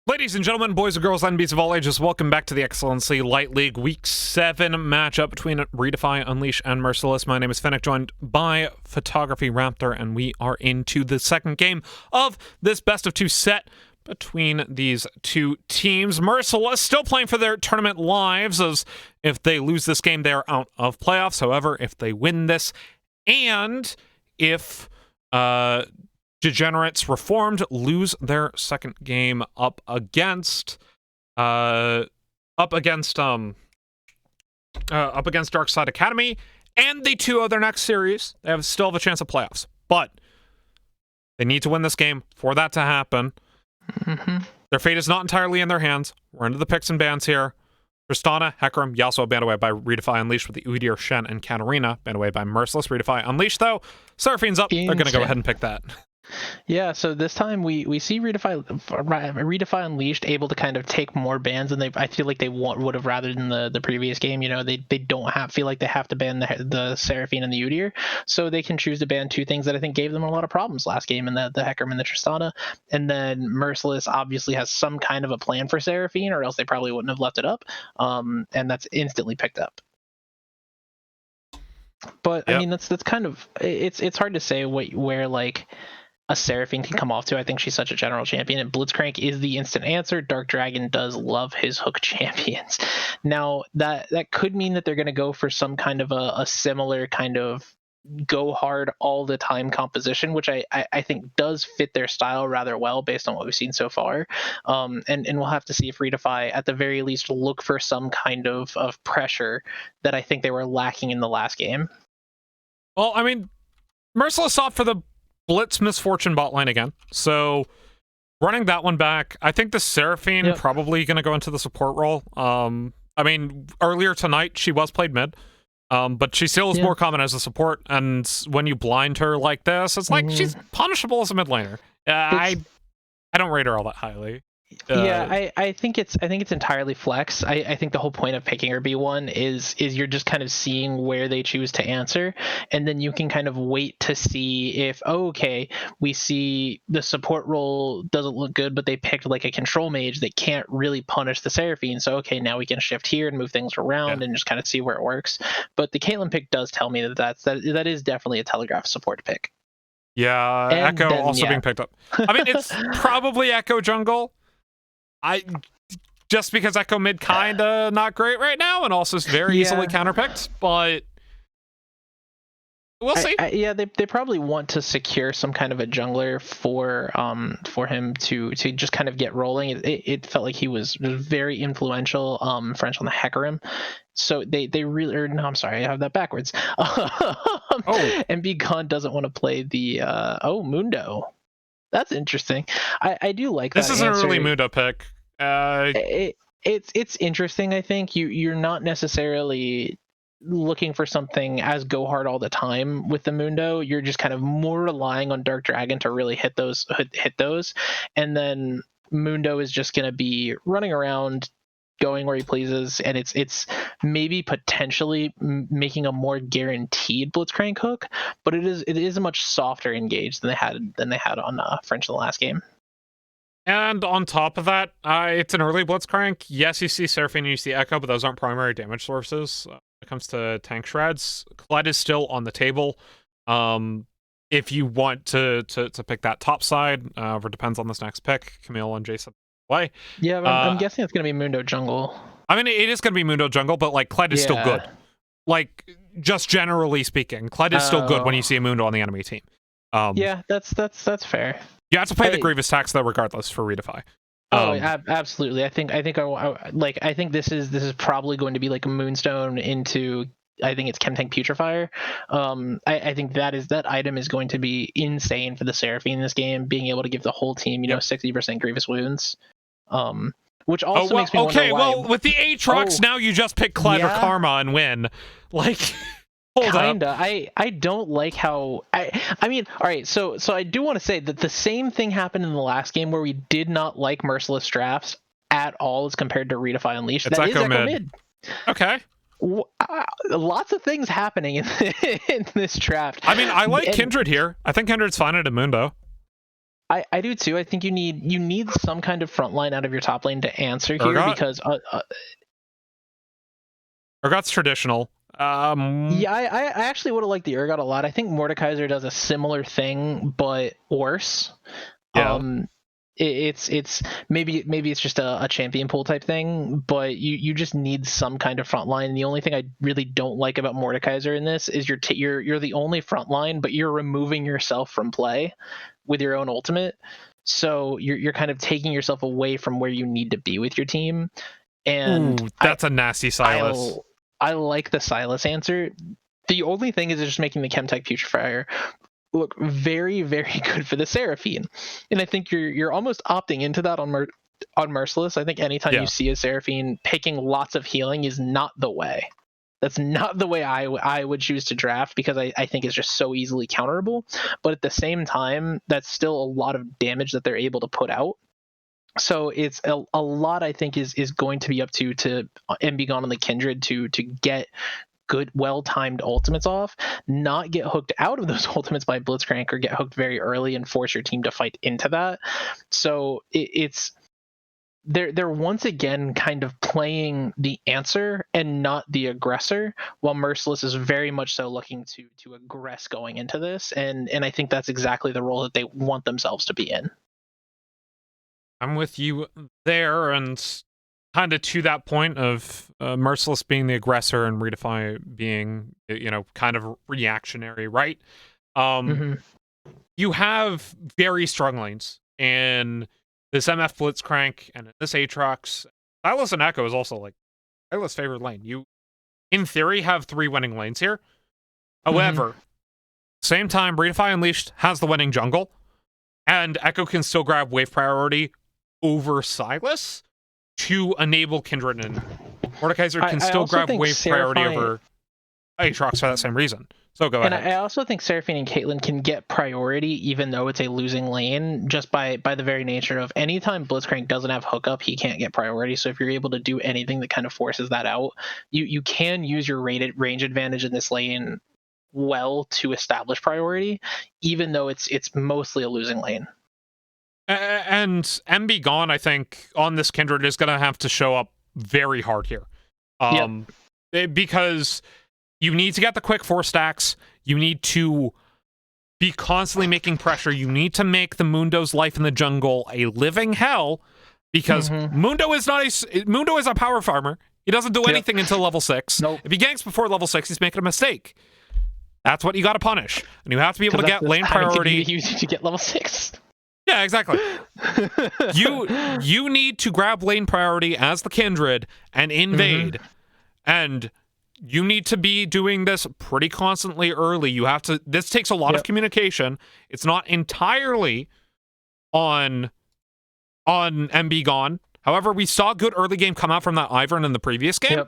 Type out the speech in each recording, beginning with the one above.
Ladies and gentlemen, boys and girls, and beasts of all ages, welcome back to the Excellency Light League Week 7 matchup between ReDefy, Unleashed, and Merciless. My name is Fennec, joined by Photography Raptor, and we are into the second game of this best-of-2 set between these two teams. Merciless still playing for their tournament lives, as if they lose this game, they are out of playoffs. However, if they win this, and if Degenerates Reformed lose their second game up against Dark Side Academy, and they 2-0 their next series, they still have a chance of playoffs. But they need to win this game for that to happen. Their fate is not entirely in their hands. We're into the picks and bans here. Tristana, Hecarim, Yasuo banned away by ReDefy Unleashed with the Udyr, Shen, and Katarina banned away by Merciless. ReDefy Unleashed, though, Seraphine's up. They're going to go ahead and pick that. Yeah, so this time we see ReDefy Unleashed able to kind of take more bans than I feel like they would have rather than the previous game. You know, they don't feel like they have to ban the Seraphine and the Udyr, so they can choose to ban two things that I think gave them a lot of problems last game, and the Hecarim and the Tristana. And then Merciless obviously has some kind of a plan for Seraphine, or else they probably wouldn't have left it up. And that's instantly picked up. But yep. I mean, that's kind of it's hard to say where like a Seraphine can come off to. I think she's such a general champion, and Blitzcrank is the instant answer. Dark Dragon does love his hook champions. Now, that could mean that they're going to go for some kind of a similar kind of go hard all the time composition, which I think does fit their style rather well based on what we've seen so far. And we'll have to see if ReDefy, at the very least, look for some kind of pressure that I think they were lacking in the last game. Well, I mean, Merciless sought for the Blitz Misfortune bot lane again, so running that one back, I think the Seraphine probably going to go into the support role. I mean, earlier tonight she was played mid, but she still is more common as a support, and when you blind her like this, it's like she's punishable as a mid laner. I don't rate her all that highly. I think it's entirely flex. I think the whole point of picking her B1 is you're just kind of seeing where they choose to answer, and then you can kind of wait to see if we see the support role doesn't look good, but they picked like a control mage that can't really punish the Seraphine, so now we can shift here and move things around and just kind of see where it works. But the Caitlyn pick does tell me that is definitely a telegraph support pick. Yeah, and Echo then, also being picked up. I mean, it's probably Echo jungle. Just because Echo mid kinda not great right now, and also is very easily counterpicked, but we'll see. They probably want to secure some kind of a jungler for him to just kind of get rolling. It felt like he was very influential French on the Hecarim. So they really, or no, I'm sorry, I have that backwards. And Begon doesn't want to play the Mundo. That's interesting. I do like that. This is an early Mundo pick. It's interesting. I think you're not necessarily looking for something as go hard all the time with the Mundo. You're just kind of more relying on Dark Dragon to really hit those, and then Mundo is just going to be running around, going where he pleases, and it's maybe potentially making a more guaranteed Blitzcrank hook, but it is a much softer engage than they had on French in the last game. And on top of that, it's an early Blitzcrank. Yes, you see Seraphine and you see Echo, but those aren't primary damage sources. When it comes to tank shreds, Kled is still on the table. If you want to pick that top side, it depends on this next pick. Camille and Jason play. Yeah, I'm guessing it's going to be Mundo jungle. I mean, it is going to be Mundo jungle, but like Kled is still good. Like, just generally speaking, Kled is still good when you see a Mundo on the enemy team. That's fair. You have to play the Grievous tax though, regardless, for ReDefy. Absolutely. I think this is probably going to be like a Moonstone into. I think it's Chemtank Putrefier. I think that item is going to be insane for the Seraphine in this game, being able to give the whole team 60% Grievous wounds. Which also makes me wonder why. Well, with the Aatrox, now you just pick Kled or Karma and win. Like. Kinda. I don't like how I mean, all right, so I do want to say that the same thing happened in the last game where we did not like Merciless drafts at all as compared to ReDefy Unleashed. It's Echo mid. Okay. Lots of things happening in this draft. I mean, I like Kindred here. I think Kindred's fine at a Mundo. I do too. I think you need some kind of front line out of your top lane to answer here Urgot? because Urgot's traditional. yeah, I actually would have liked the Urgot a lot. I think Mordekaiser does a similar thing but worse. Yeah. It's maybe it's just a champion pool type thing, but you just need some kind of front line. And the only thing I really don't like about Mordekaiser in this is you're the only front line, but you're removing yourself from play with your own ultimate. So you're kind of taking yourself away from where you need to be with your team. And Ooh, that's a nasty Silas. I like the Silas answer. The only thing is just making the Chemtech Putrefier look very, very good for the Seraphine. And I think you're almost opting into that on Merciless. I think anytime you see a Seraphine picking lots of healing is not the way. That's not the way I would choose to draft because I think it's just so easily counterable. But at the same time, that's still a lot of damage that they're able to put out. So it's a lot I think is going to be up to Embigone and the Kindred to get good, well-timed ultimates off, not get hooked out of those ultimates by Blitzcrank or get hooked very early and force your team to fight into that. So it's they're once again kind of playing the answer and not the aggressor, while Merciless is very much so looking to aggress going into this, and I think that's exactly the role that they want themselves to be in. I'm with you there, and kind of to that point of Merciless being the aggressor and ReDefy being, kind of reactionary, right? You have very strong lanes in this MF Blitzcrank and this Aatrox. Silas and Echo is also like Silas' favorite lane. You, in theory, have 3 winning lanes here. However, same time, ReDefy Unleashed has the winning jungle, and Echo can still grab wave priority over Silas to enable Kindred, and Mordekaiser can still grab wave priority over Aatrox for that same reason. So go ahead. And I also think Seraphine and Caitlyn can get priority even though it's a losing lane, just by the very nature of anytime Blitzcrank doesn't have hookup, he can't get priority. So if you're able to do anything that kind of forces that out, you can use your range advantage in this lane well to establish priority, even though it's mostly a losing lane. And Embigone, I think, on this Kindred is going to have to show up very hard here. Because you need to get the quick 4 stacks. You need to be constantly making pressure. You need to make the Mundo's life in the jungle a living hell, because Mundo is a power farmer. He doesn't do anything until level 6. Nope. If he ganks before level 6, he's making a mistake. That's what you got to punish. And you have to be able to get lane priority. To get level 6. Yeah, exactly. You need to grab lane priority as the Kindred and invade. And you need to be doing this pretty constantly early. This takes a lot of communication. It's not entirely on Embigone. However, we saw good early game come out from that Ivern in the previous game.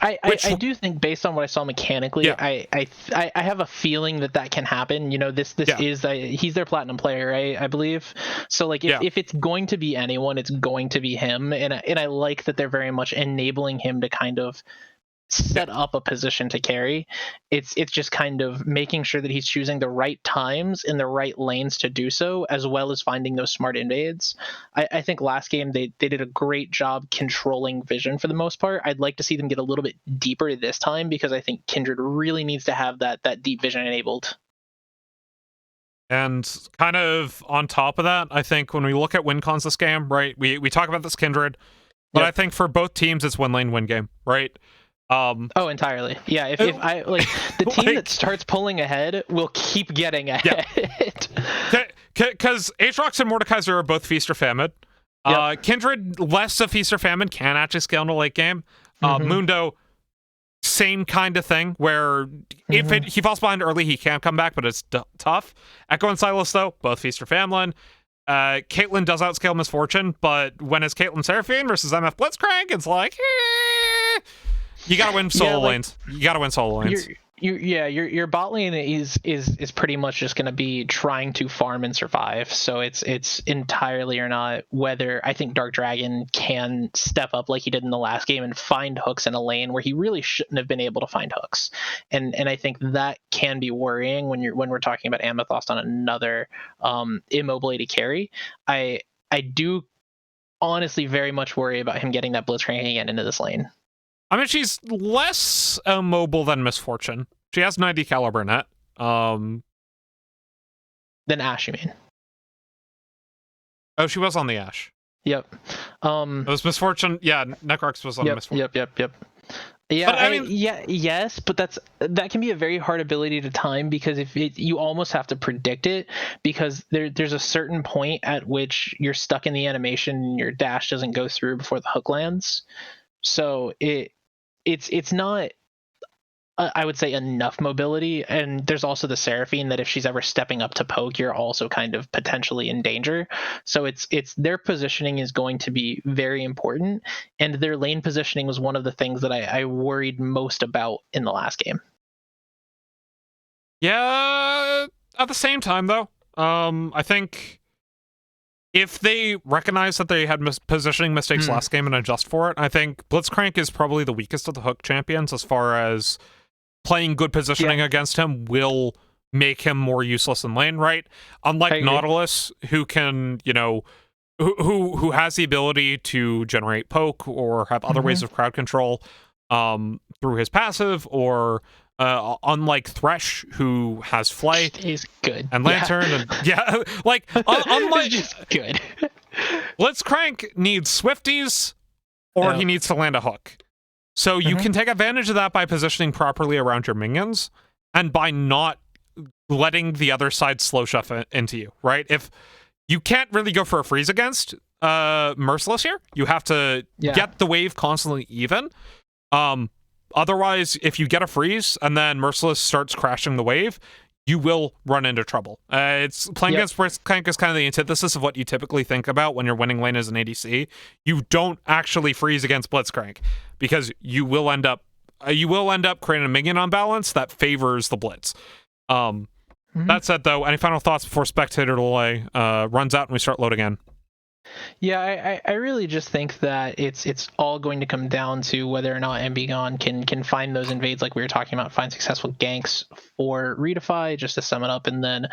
I do think, based on what I saw mechanically, I have a feeling that can happen. This is he's their platinum player, right? I believe. So like if it's going to be anyone, it's going to be him, and I like that they're very much enabling him to kind of set up a position to carry. It's just kind of making sure that he's choosing the right times in the right lanes to do so, as well as finding those smart invades. I think last game they did a great job controlling vision for the most part. I'd like to see them get a little bit deeper this time, because I think Kindred really needs to have that deep vision enabled. And kind of on top of that, I think when we look at win cons this game, right, we talk about this Kindred, but I think for both teams it's win lane win game, right? Entirely. Yeah, if I like the team that starts pulling ahead will keep getting ahead. Because Aatrox and Mordekaiser are both feast or famine. Kindred, less of feast or famine, can actually scale in a late game. Mundo, same kind of thing, where if he falls behind early, he can come back, but it's tough. Echo and Silas, though, both feast or famine. Caitlyn does outscale Misfortune, but when it's Caitlyn Seraphine versus MF Blitzcrank, it's like, you gotta win solo lanes. You gotta win solo lanes. your bot lane is pretty much just going to be trying to farm and survive. So it's entirely or not whether I think Dark Dragon can step up like he did in the last game and find hooks in a lane where he really shouldn't have been able to find hooks. And I think that can be worrying when we're talking about Amethyst on another immobile AD carry. I do honestly very much worry about him getting that Blitzcrank again into this lane. I mean, she's less mobile than Misfortune. She has 90 caliber net. Than Ashe, you mean? Oh, she was on the Ashe. Yep. It was Misfortune. Yeah, Necrox was on Misfortune. Yep. Yeah, but, I mean, yes, but that can be a very hard ability to time because you almost have to predict it because there's a certain point at which you're stuck in the animation and your dash doesn't go through before the hook lands. So it's not, I would say, enough mobility. And there's also the Seraphine that if she's ever stepping up to poke, you're also kind of potentially in danger. So it's their positioning is going to be very important. And their lane positioning was one of the things that I worried most about in the last game. Yeah, at the same time, though, I think if they recognize that they had positioning mistakes last game and adjust for it, I think Blitzcrank is probably the weakest of the hook champions as far as playing good positioning against him will make him more useless in lane, right? Unlike Nautilus, who can, who has the ability to generate poke or have other ways of crowd control through his passive, or unlike Thresh, who has Flight, he's good, and Lantern, unlike just good. Blitzcrank needs Swifties, or he needs to land a hook. So you can take advantage of that by positioning properly around your minions and by not letting the other side slow shove into you, right? If you can't really go for a freeze against Merciless here, you have to get the wave constantly even. Otherwise, if you get a freeze and then Merciless starts crashing the wave, you will run into trouble. It's playing against Blitzcrank is kind of the antithesis of what you typically think about when you're winning lane as an ADC. You don't actually freeze against Blitzcrank because you will end up creating a minion unbalance that favors the Blitz. That said, though, any final thoughts before Spectator delay runs out and we start loading in? Yeah, I really just think that it's all going to come down to whether or not Embiggon can find those invades like we were talking about, find successful ganks for ReDefy, just to sum it up, and then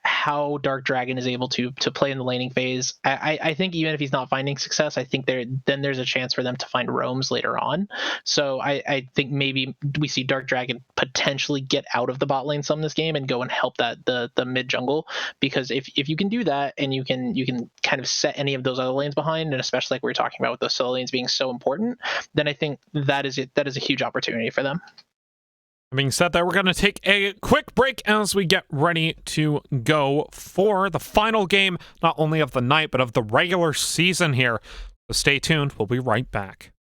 how Dark Dragon is able to play in the laning phase. I think even if he's not finding success, I think there's a chance for them to find roams later on. So I think maybe we see Dark Dragon potentially get out of the bot lane some this game and go and help the mid jungle, because if you can do that and you can kind of set any of those other lanes behind, and especially like we were talking about with those solo lanes being so important, then I think that is a huge opportunity for them. Being said that, we're going to take a quick break as we get ready to go for the final game, not only of the night, but of the regular season here. So stay tuned. We'll be right back.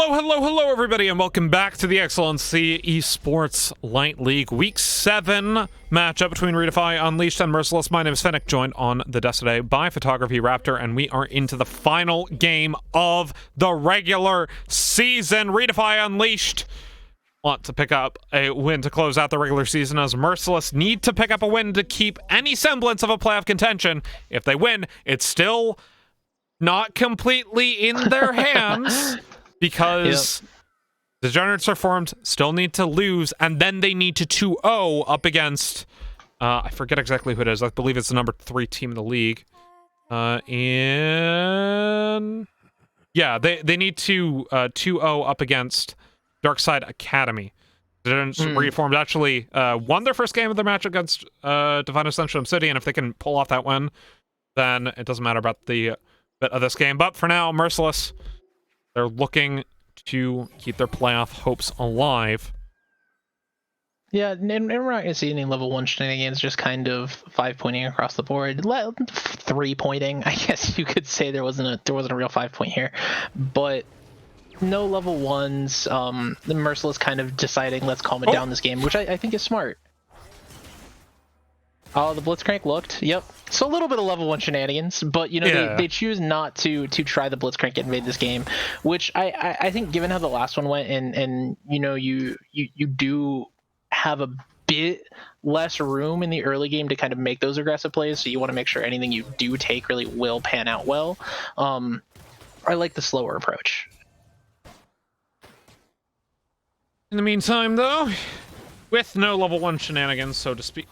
Hello, everybody, and welcome back to the Excellency Esports Light League Week 7 matchup between ReDefy, Unleashed, and Merciless. My name is Fennec, joined on the desk today by Photography Raptor, and we are into the final game of the regular season. ReDefy Unleashed want to pick up a win to close out the regular season, as Merciless need to pick up a win to keep any semblance of a playoff contention. If they win, it's still not completely in their hands. Because Degenerates are formed, still need to lose, and then they need to 2-0 up against, I forget exactly who it is. I believe it's the number 3 team in the league. And yeah, they need to 2-0 up against Darkside Academy. Degenerates reformed actually won their first game of their match against Divine Ascension City, and if they can pull off that win, then it doesn't matter about the bit of this game. But for now, Merciless, they're looking to keep their playoff hopes alive. Yeah, and we're not going to see any level 1 shenanigans, just kind of 5-pointing across the board. 3-pointing, I guess you could say. There wasn't a real 5-point here. But no level 1s. The Merciless kind of deciding, let's calm it down this game, which I think is smart. Oh, the Blitzcrank looked. Yep. So a little bit of level 1 shenanigans, but you know they choose not to try the Blitzcrank and invade this game, which I think, given how the last one went, and you know you do have a bit less room in the early game to kind of make those aggressive plays, so you want to make sure anything you do take really will pan out well. I like the slower approach. In the meantime, though, with no level 1 shenanigans, so to speak.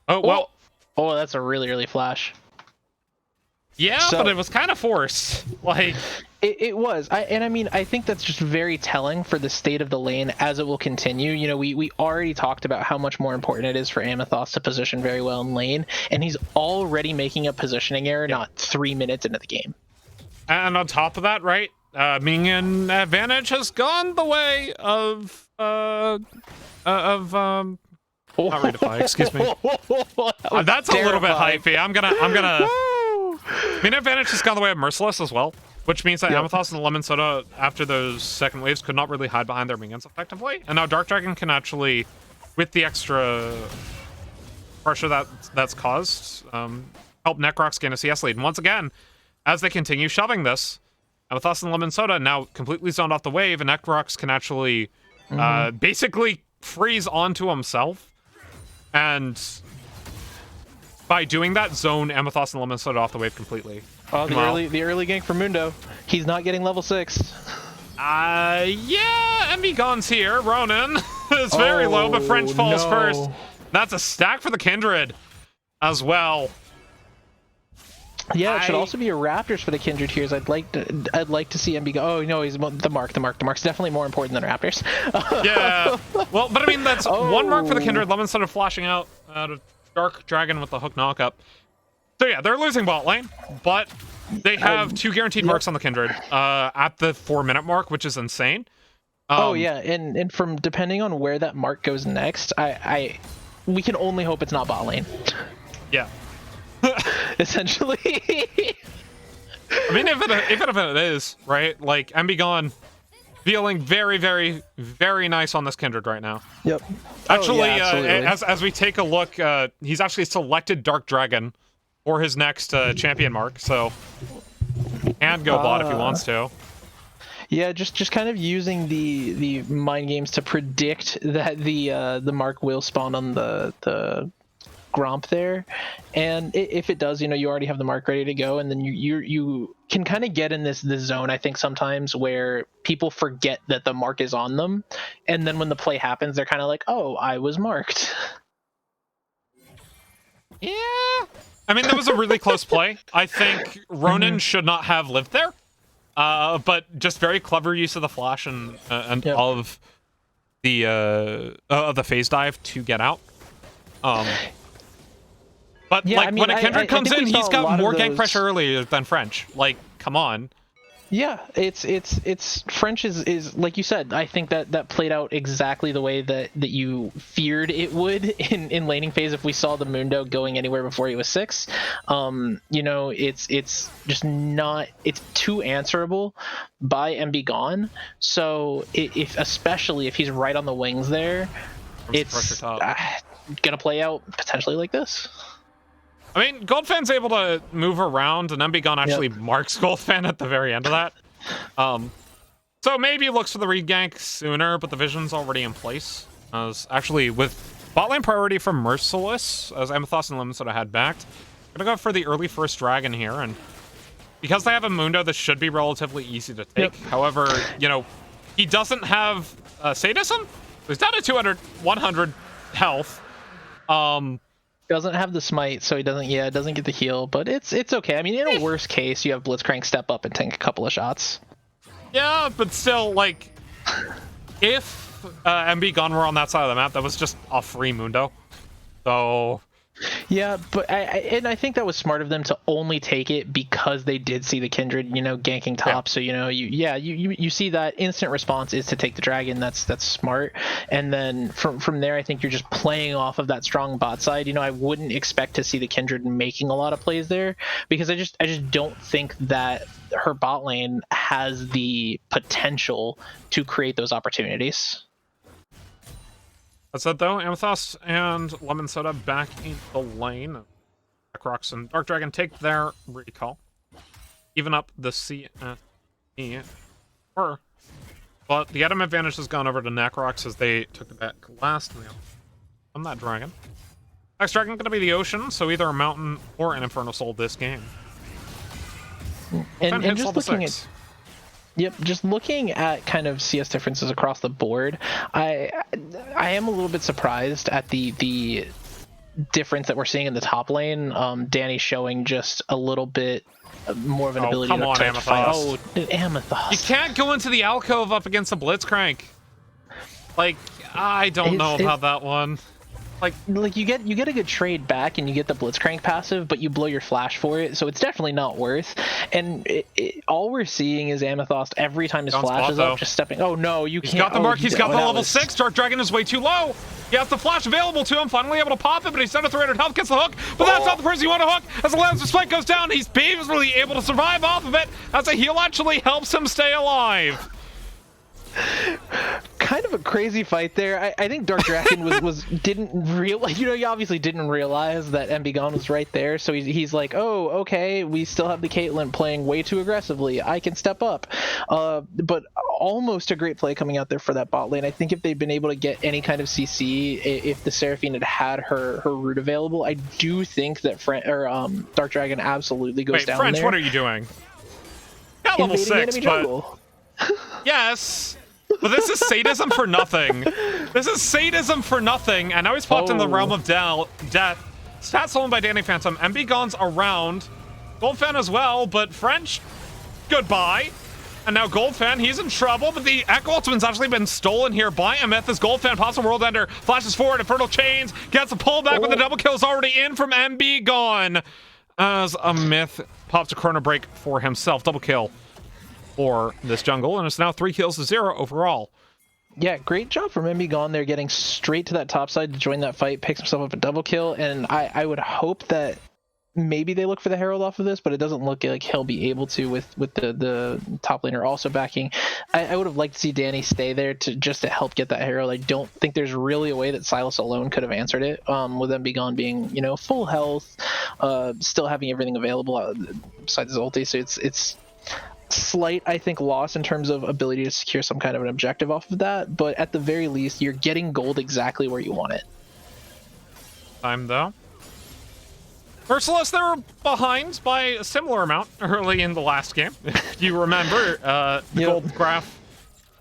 Oh, well. Oh, that's a really early flash. Yeah, but it was kind of forced. Like, it was. I mean, I think that's just very telling for the state of the lane as it will continue. You know, we already talked about how much more important it is for Amethyst to position very well in lane, and he's already making a positioning error not 3 minutes into the game. And on top of that, right, Minion advantage has gone the way of not ReDefy, excuse me. That's a little bit hypey. I'm gonna Mean advantage has gone the way of Merciless as well, which means that Amethyst and Lemon Soda, after those second waves, could not really hide behind their minions effectively. And now Dark Dragon can actually, with the extra pressure that's caused, help Necrox gain a CS lead. And once again, as they continue shoving this, Amethyst and Lemon Soda now completely zoned off the wave, and Necrox can actually basically freeze onto himself. And by doing that, zone Amethyst and Lemon Soda off the wave completely. Oh, the early gank for Mundo. He's not getting level 6. Yeah, Envy Gon's here. Ronin is very low, but French falls first. That's a stack for the Kindred as well. Yeah, it should also be a Raptors for the Kindred here. I'd like to see MB go. Oh no, he's the mark. The mark's definitely more important than Raptors. Yeah. Well, but I mean, that's one mark for the Kindred. Lemon Soda flashing out of Dark Dragon with the hook knockup. So yeah, they're losing bot lane, but they have 2 guaranteed marks on the Kindred at the 4-minute mark, which is insane. Yeah, and from depending on where that mark goes next, we can only hope it's not bot lane. Yeah. Essentially. I mean, if it is, right? Like, Embigon feeling very, very, very nice on this Kindred right now. Yep. Actually, as we take a look, he's actually selected Dark Dragon for his next champion mark, so and go bot if he wants to. Yeah, just kind of using the mind games to predict that the mark will spawn on the Gromp there, and if it does, you know, you already have the mark ready to go, and then you can kind of get in this zone, I think, sometimes where people forget that the mark is on them, and then when the play happens, they're kind of like, oh, I was marked. Yeah, I mean, that was a really close play. I think Ronin should not have lived there, but just very clever use of the flash and of the phase dive to get out. But yeah, like, I mean, when a Kindred comes in, he's got more gank pressure earlier than French. Like, come on. Yeah, it's French is like you said. I think that played out exactly the way that you feared it would in laning phase. If we saw the Mundo going anywhere before he was 6, it's just not. It's too answerable by MB Gone. So especially if he's right on the wings there, it's gonna play out potentially like this. I mean, Goldfan's able to move around, and MB actually marks Goldfan at the very end of that. So maybe looks for the regank sooner, but the vision's already in place. Actually, with bot lane priority from Merciless, as Amethyst and Lemonsoda had backed, gonna go for the early first dragon here, and because they have a Mundo, this should be relatively easy to take. However, he doesn't have Sadism. He's down to 200, 100 health. Doesn't have the smite, so he doesn't get the heal, but it's okay. I mean, in a worst case, you have Blitzcrank step up and tank a couple of shots. Yeah, but still, like, if MB Gun were on that side of the map, that was just a free Mundo. So yeah, but I think that was smart of them to only take it because they did see the Kindred, ganking top. So you see that instant response is to take the dragon. That's smart. And then from there, I think you're just playing off of that strong bot side. I wouldn't expect to see the Kindred making a lot of plays there because I just don't think that her bot lane has the potential to create those opportunities. That said, though, Amethyst and Lemonsoda back in the lane. Necrox and Dark Dragon take their recall. Even up the C and E. But the item advantage has gone over to Necrox as they took it back last on that dragon. Next dragon going to be the Ocean, so either a Mountain or an Infernal Soul this game. And just looking at... Yep, just looking at kind of CS differences across the board, I am a little bit surprised at the difference that we're seeing in the top lane. Danny showing just a little bit more of an ability to Amethyst. Oh, Amethyst. You can't go into the alcove up against a Blitzcrank. Like, I don't know about that one. Like you get a good trade back and you get the Blitzcrank passive, but you blow your flash for it, so it's definitely not worth. And all we're seeing is Amethyst every time his flash is up, just stepping. Oh no, you can't. He's got the mark. He's got the level 6. Dark Dragon is way too low. He has the flash available to him. Finally able to pop it, but he's down to 300 health. Gets the hook, but that's not the person you want to hook. As the Lancer Spike goes down, he's basically able to survive off of it. As a heal actually helps him stay alive. Kind of a crazy fight there. I think Dark Dragon didn't realize, he obviously didn't realize that MB Gone was right there, so he's like, oh, okay, we still have the Caitlyn playing way too aggressively, I can step up. But almost a great play coming out there for that bot lane. I think if they'd been able to get any kind of CC, if the Seraphine had her root available, I do think that Dark Dragon absolutely goes down French, there. what are you doing? Got level 6, but... Yes! But this is sadism for nothing. This is sadism for nothing, and now he's popped in the realm of death. Stat stolen by Danny Phantom. MB Gone's around. Goldfan as well, but French, goodbye. And now Goldfan, he's in trouble, but the Echo Ultimate's actually been stolen here by Amethyst. Goldfan pops a World Ender, flashes forward, Infernal Chains, gets a pullback, but the double kill is already in from MB Gone. As a Myth pops a Chrono Break for himself. Double kill for this jungle, and it's now 3 kills to 0 overall. Yeah, great job from MB Gone there, getting straight to that top side to join that fight, picks himself up a double kill, and I would hope that maybe they look for the Herald off of this, but it doesn't look like he'll be able to with the top laner also backing. I would have liked to see Danny stay there just to help get that Herald. I don't think there's really a way that Silas alone could have answered it, with MB Gone being, full health, still having everything available besides his ulti, so it's slight, I think, loss in terms of ability to secure some kind of an objective off of that, but at the very least, you're getting gold exactly where you want it. Time, though. Merciless, they were behind by a similar amount early in the last game. If you remember, the gold graph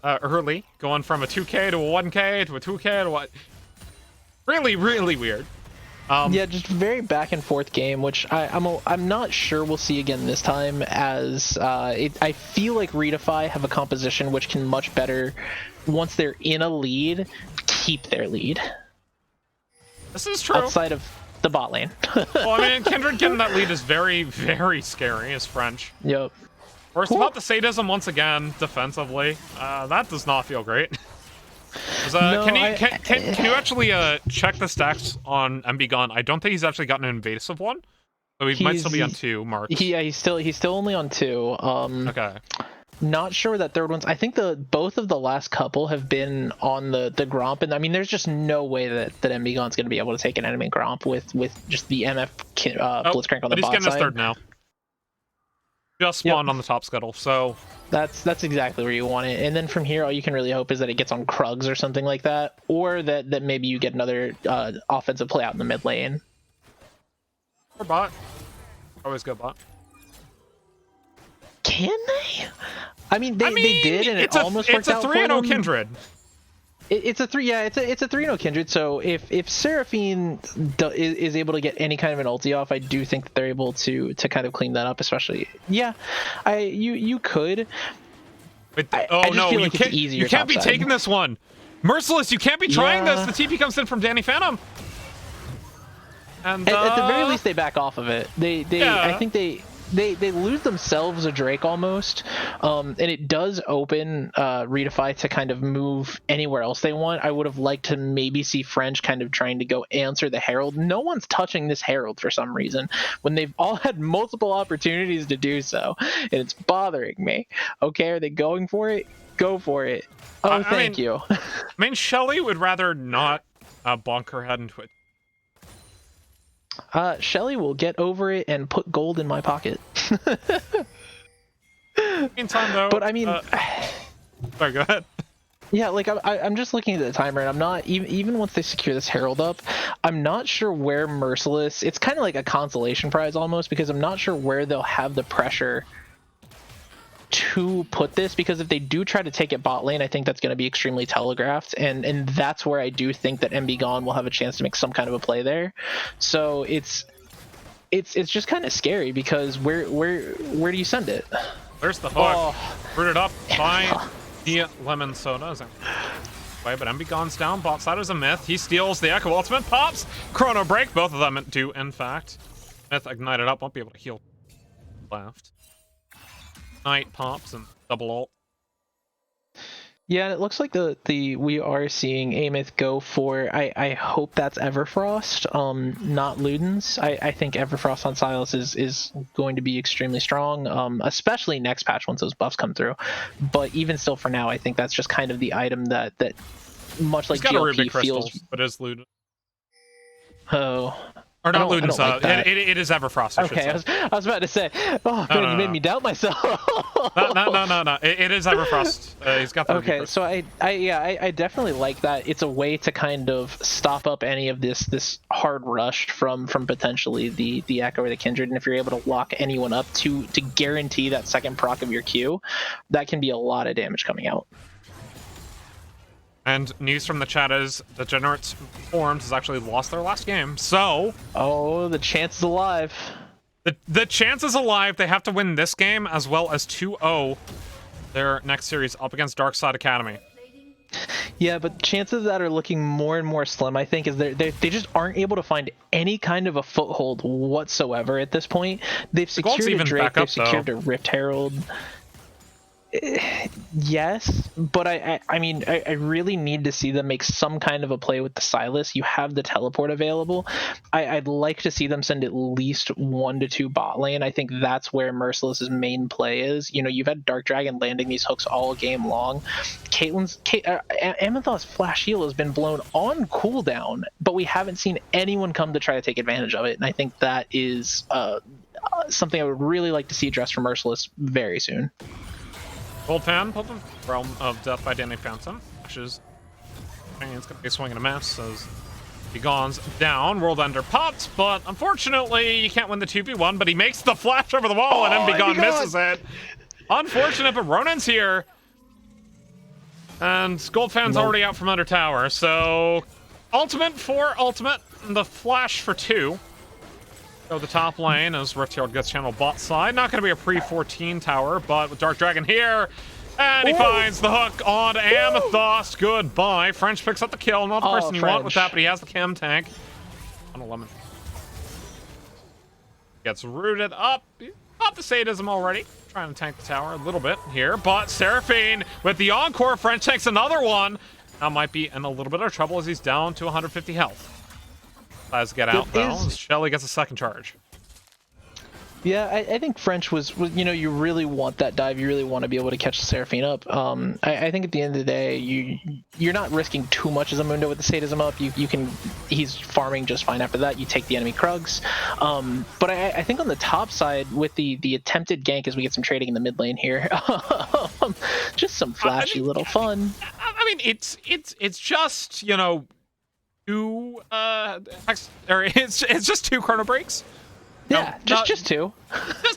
early, going from a 2k to a 1k to a 2k to what? Really, really weird. Yeah, just very back and forth game, which I'm not sure we'll see again this time, as I feel like ReDefy have a composition which can much better, once they're in a lead, keep their lead. This is true. Outside of the bot lane. Well, I mean, Kindred getting that lead is very, very scary as French. Yep. First about the sadism once again, defensively. That does not feel great. No, Can you actually check the stacks on MB Gun? I don't think he's actually gotten an invasive one. So he might still be on 2 marks. He's still only on 2. Okay. Not sure that third one's. I think both of the last couple have been on the Gromp, and I mean, there's just no way that MB Gun's going to be able to take an enemy Gromp with just the MF Blitzcrank on the bot side. He's getting his third now. Just spawned on the top scuttle, so that's exactly where you want it. And then from here, all you can really hope is that it gets on Krugs or something like that, or that maybe you get another offensive play out in the mid lane. Or bot. Always go bot. Can they? I mean, they did, and it almost worked out for them. It's a 3-0 Kindred. It's a 3-0 Kindred. So if Seraphine is able to get any kind of an ulti off, I do think that they're able to kind of clean that up. Especially, you could. But, you can't be taking this one. Merciless, you can't be trying this. The TP comes in from Danny Phantom. And at the very least, they back off of it. I think they lose themselves a Drake almost, and it does open ReDefy to kind of move anywhere else they want. I would have liked to maybe see French kind of trying to go answer the Herald. No one's touching this Herald for some reason when they've all had multiple opportunities to do so, and it's bothering me. Okay, are they going for it? Go for it. Oh, thank you. I mean, Shelly would rather not bonk her head into it. Shelly will get over it and put gold in my pocket. Meantime, though. But I mean, sorry, go ahead. Yeah, like I'm just looking at the timer, and I'm not even once they secure this Herald up, I'm not sure where Merciless. It's kind of like a consolation prize almost, because I'm not sure where they'll have the pressure to put this, because if they do try to take it bot lane, I think that's going to be extremely telegraphed, and that's where I do think that MB Gone will have a chance to make some kind of a play there. So it's just kind of scary, because where do you send it? There's the hook. Rooted up by the Lemon Soda. But MB Gone's down. Bot side is a Myth. He steals the Echo Ultimate. Pops. Chrono Break. Both of them do, in fact. Myth ignited up. Won't be able to heal left. Knight pops and double ult. Yeah, and it looks like we are seeing Amith go for, I hope that's Everfrost, not Ludens. I think Everfrost on Silas is going to be extremely strong, especially next patch once those buffs come through. But even still, for now, I think that's just kind of the item that much like GLP feels. But is Ludens. Oh. Or not Ludens, it is Everfrost, I should say. I was about to say, you made me doubt myself. No. It is Everfrost. He's got the Okay, so I definitely like that. It's a way to kind of stop up any of this hard rush from potentially the Echo or the Kindred, and if you're able to lock anyone up to guarantee that second proc of your Q, that can be a lot of damage coming out. And news from the chat is Degenerates Forms has actually lost their last game, so... Oh, the chance is alive. The chance is alive. They have to win this game as well as 2-0 their next series up against Darkside Academy. Yeah, but chances that are looking more and more slim, I think, is they just aren't able to find any kind of a foothold whatsoever at this point. They've secured a Drake, they've secured a Rift Herald. Yes, but I mean, I really need to see them make some kind of a play with the Silas. You have the teleport available. I'd like to see them send at least 1 to 2 bot lane. I think that's where Merciless's main play is. You know, you've had Dark Dragon landing these hooks all game long. Amethyst's flash heal has been blown on cooldown, but we haven't seen anyone come to try to take advantage of it. And I think that is something I would really like to see addressed from Merciless very soon. Old fan, pulled the Realm of Death by Danny Phantom. Ashes. It's going to be swinging a mess as he goes down. World Ender popped, but unfortunately, you can't win the 2v1, but he makes the flash over the wall, and MB misses it. Unfortunate, but Ronan's here. And Goldfan's already out from under tower, so ultimate for ultimate, the flash for 2. Go the top lane as Rift Herald gets channeled bot side. Not going to be a pre-14 tower, but with Dark Dragon here, and he finds the hook on Amethyst. Goodbye. French picks up the kill. Not the person you want with that, but he has the chem tank on a lemon. Gets rooted up. Got the sadism already. Trying to tank the tower a little bit here, but Seraphine with the encore. French takes another one. Now might be in a little bit of trouble as he's down to 150 health. Let's get out though. Shelly gets a second charge. Yeah, I think French was, you know, you really want that dive. You really want to be able to catch the Seraphine up. I think at the end of the day, you're not risking too much as a Mundo with the sadism up. He's farming just fine after that. You take the enemy Krugs. But I think on the top side with the attempted gank as we get some trading in the mid lane here, just some flashy little fun. I mean, it's just, you know, it's just two chrono breaks. Yeah, just two.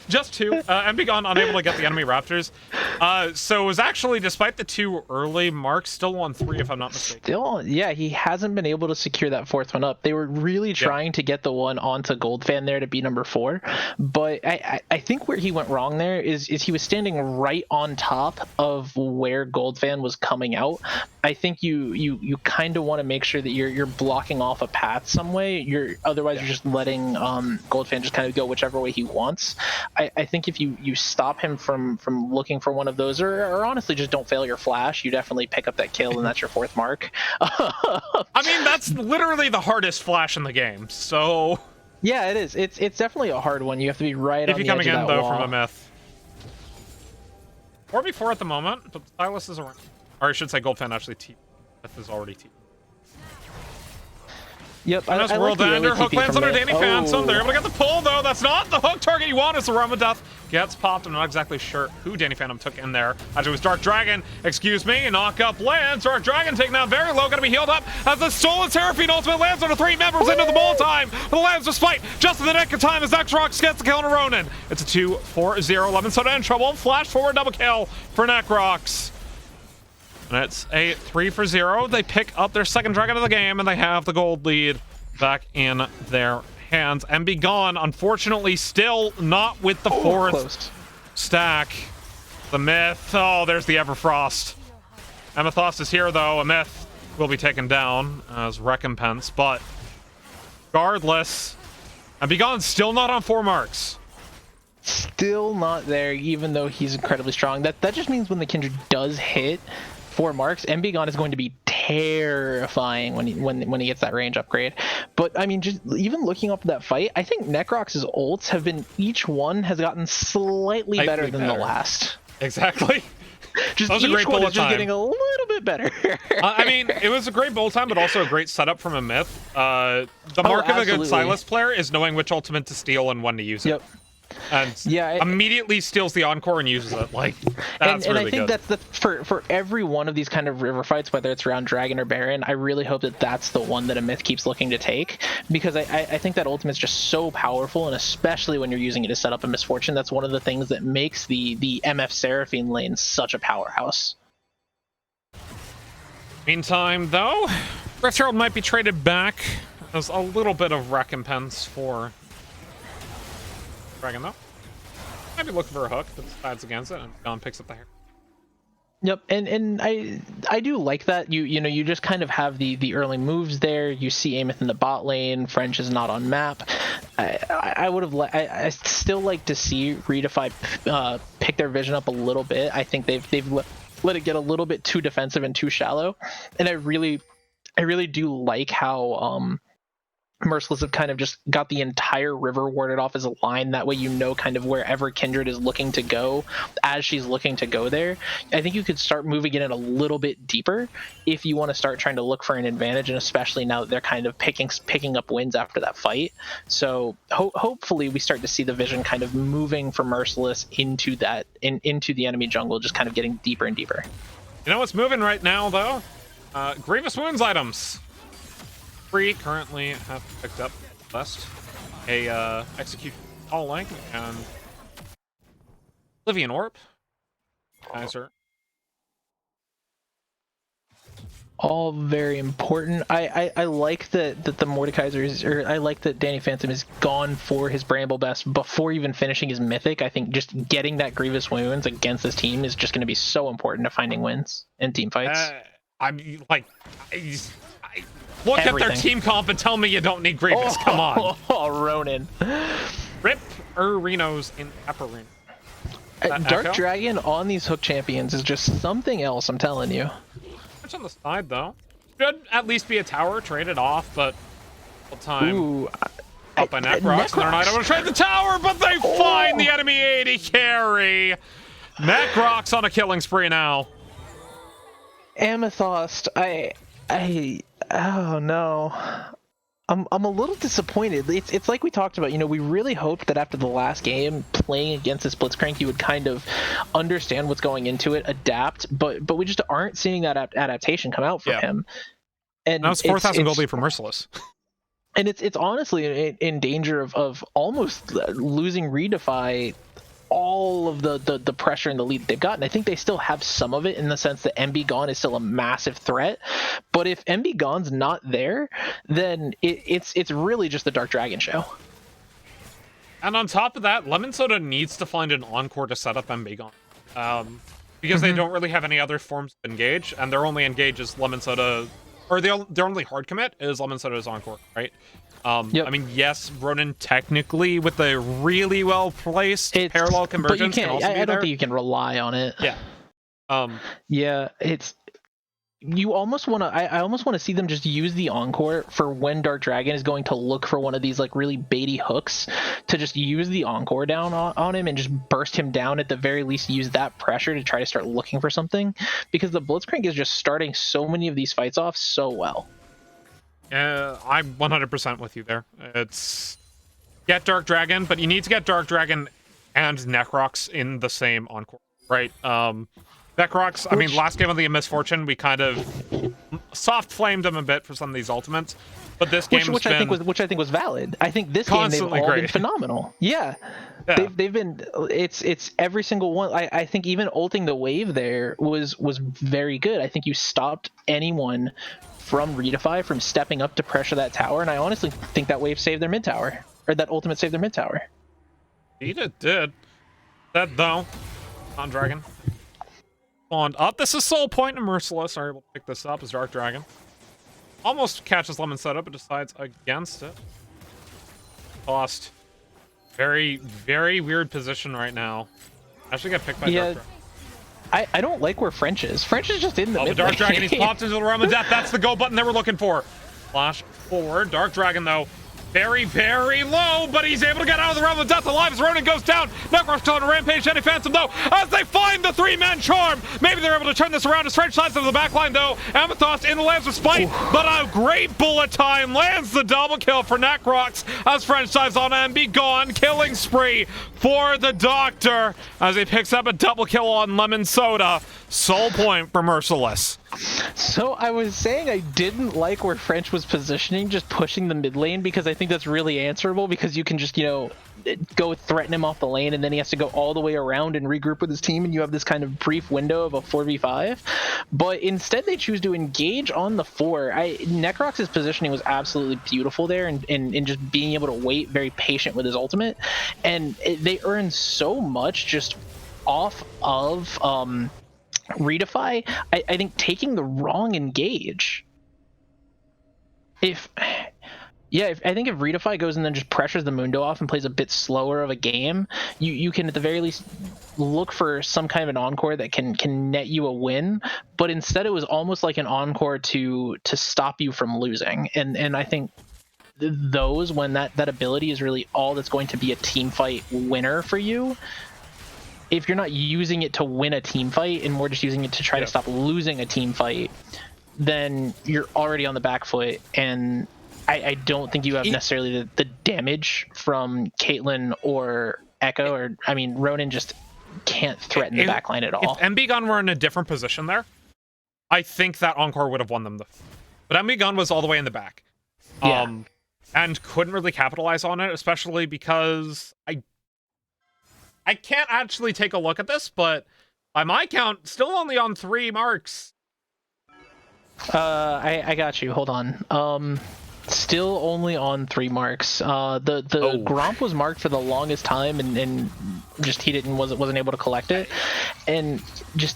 just two. Embigone unable to get the enemy Raptors. So it was actually, despite the two early marks, still on 3 if I'm not mistaken. Still, yeah, he hasn't been able to secure that 4th one up. They were really trying to get the one onto Goldfan there to be number 4. But I think where he went wrong there is he was standing right on top of where Goldfan was coming out. I think you kind of want to make sure that you're blocking off a path some way. Otherwise you're just letting Goldfan just kind of go whichever way he wants. I think if you stop him from looking for one of those, or honestly just don't fail your flash, you definitely pick up that kill, and that's your 4th mark. I mean, that's literally the hardest flash in the game. So yeah, it is. It's definitely a hard one. You have to be right on the edge of that wall. If you're coming in though from a myth. 4v4 at the moment, but Silas is around. Or I should say Goldfan actually TP. Myth is already TP. Yep, I like the early hook lands under Danny Phantom. They're able to get the pull, though. That's not the hook target you want. It's the Realm of Death. Gets popped. I'm not exactly sure who Danny Phantom took in there. Actually, it was Dark Dragon. Excuse me. Knock up lands. Dark Dragon taken out very low. Going to be healed up as the Stolen Seraphine ultimate lands on the 3 members into the ball time. The lands despite just in the nick of time as Necrox gets the kill on Ronin. It's a 2-4-0. 11 Soda in trouble. Flash forward double kill for Necrox. And it's a 3-0. They pick up their second dragon of the game, and they have the gold lead back in their hands. Embigone, unfortunately, still not with the 4th stack. The myth. Oh, there's the Everfrost. Amethyst is here, though. A myth will be taken down as recompense, but regardless, Embigone's still not on 4 marks. Still not there, even though he's incredibly strong. That just means when the Kindred does hit 4 marks, Embigone is going to be terrifying when he gets that range upgrade. But I mean, just even looking up that fight, I think Necrox's ults have been, each one has gotten slightly better than the last. Exactly. Just each one is just getting a little bit better. I mean, it was a great bullet time, but also a great setup from a myth. The mark of a good Silas player is knowing which ultimate to steal and when to use it. Yep. And immediately steals the encore and uses it. Like, that's and really I think good. that's for every one of these kind of river fights, whether it's around Dragon or Baron, I really hope that that's the one that a myth keeps looking to take, because I think that ultimate is just so powerful, and especially when you're using it to set up a misfortune, that's one of the things that makes the MF Seraphine lane such a powerhouse. Meantime, though, Rift Herald might be traded back as a little bit of recompense for Dragon, though. Might be looking for a hook that decides against it, and Don picks up the hair. Yep, and I do like that. You know, you just kind of have the early moves there. You see Ameth in the bot lane. French is not on map. I would have I still like to see ReDefy pick their vision up a little bit. I think they've let it get a little bit too defensive and too shallow, and I really do like how Merciless have kind of just got the entire river warded off as a line. That way you know kind of wherever Kindred is looking to go as she's looking to go there. I think you could start moving it in a little bit deeper if you want to start trying to look for an advantage, and especially now that they're kind of picking up wins after that fight. So hopefully we start to see the vision kind of moving from Merciless into the enemy jungle, just kind of getting deeper and deeper. You know what's moving right now, though? Grievous Wounds items. Currently have picked up last a execute all link and Oblivion Orb. Kaiser. All very important. I like that the Mordekaiser or I like that Danny Phantom is gone for his Bramble Best before even finishing his Mythic. I think just getting that Grievous Wounds against this team is just going to be so important to finding wins in team fights. I'm like, look at their team comp and tell me you don't need Grievous. Come on. Oh, Ronin. Rip Reno's in Pepperino. Dark Dragon on these hook champions is just something else, I'm telling you. It's on the side, though. Should at least be a tower, trade it off, but all time. Ooh, Up by Necrox, and they're not able to trade the tower, but they find the enemy 80 carry. Necrox on a killing spree now. Amethyst, oh no. I'm a little disappointed. It's like we talked about, we really hoped that after the last game, playing against this Blitzcrank, you would kind of understand what's going into it, adapt, but we just aren't seeing that adaptation come out from him. And now it's 4,000 gold lead for Merciless. And it's honestly in danger of almost losing ReDefy all of the pressure and the lead that they've gotten. I think they still have some of it in the sense that MB Gone is still a massive threat. But if MB Gone's not there, then it's really just the Dark Dragon show. And on top of that, Lemon Soda needs to find an encore to set up MB Gone. Because they don't really have any other forms of engage, and their only engage is Lemon Soda, or their only hard commit is Lemon Soda's encore, right? I mean, yes, Ronin technically with a really well-placed parallel convergence, but you can't. I don't think you can rely on it. Yeah. You almost want to. I almost want to see them just use the encore for when Dark Dragon is going to look for one of these like really baity hooks, to just use the encore down on him and just burst him down, at the very least use that pressure to try to start looking for something, because the Blitzcrank is just starting so many of these fights off so well. I'm 100% with you there. It's get Dark Dragon, but you need to get Dark Dragon and Necrox in the same encore, right? Necrox, I mean, last game of the Misfortune, we kind of soft flamed him a bit for some of these ultimates, but this game which I think was valid. I think this game they've all been phenomenal. Yeah. They've been it's every single one. I think even ulting the wave there was very good. I think you stopped anyone from ReDefy from stepping up to pressure that tower, and I honestly think that wave saved their mid tower, or that ultimate saved their mid tower. It did. That though, on Dragon. On up, this is Soul Point and Merciless are able to pick this up as Dark Dragon. Almost catches Lemon Soda, but decides against it. Lost. Very, very weird position right now. Actually got picked by Dark Dragon. I don't like where French is. French is just in the mid Dark Dragon, he's popped into the realm of death. That's the go button they were looking for. Flash forward. Dark Dragon, though, very, very low, but he's able to get out of the realm of death alive as Ronin goes down. Necrox on a rampage, Jenny Phantom, though, as they find the three-man charm. Maybe they're able to turn this around as French slides into the backline, though. Amethyst in the lands with Spite, but a great bullet time lands the double kill for Necrox as French dives on and be gone. Killing spree for the Doctor as he picks up a double kill on Lemon Soda. Soul Point for Merciless. So I was saying I didn't like where French was positioning, just pushing the mid lane, because I think that's really answerable, because you can just, go threaten him off the lane, and then he has to go all the way around and regroup with his team, and you have this kind of brief window of a 4v5. But instead they choose to engage on the 4. Necrox's positioning was absolutely beautiful there, and just being able to wait, very patient with his ultimate, and they earn so much just off of ReDefy. I think taking the wrong engage. I think if ReDefy goes and then just pressures the Mundo off and plays a bit slower of a game, you can at the very least look for some kind of an encore that can net you a win. But instead it was almost like an encore to stop you from losing. And I think those, when that ability is really all that's going to be a team fight winner for you, if you're not using it to win a team fight and more just using it to try to stop losing a team fight, then you're already on the back foot. And I don't think you have necessarily the damage from Caitlyn or Echo, or Ronin just can't threaten the backline at all. If MB Gun were in a different position there, I think that encore would have won them. But MB Gun was all the way in the back. And couldn't really capitalize on it, especially because I can't actually take a look at this, but by my count, still only on 3 marks. I got you. Hold on. Still only on 3 marks. The Gromp was marked for the longest time, and just he wasn't able to collect it, and just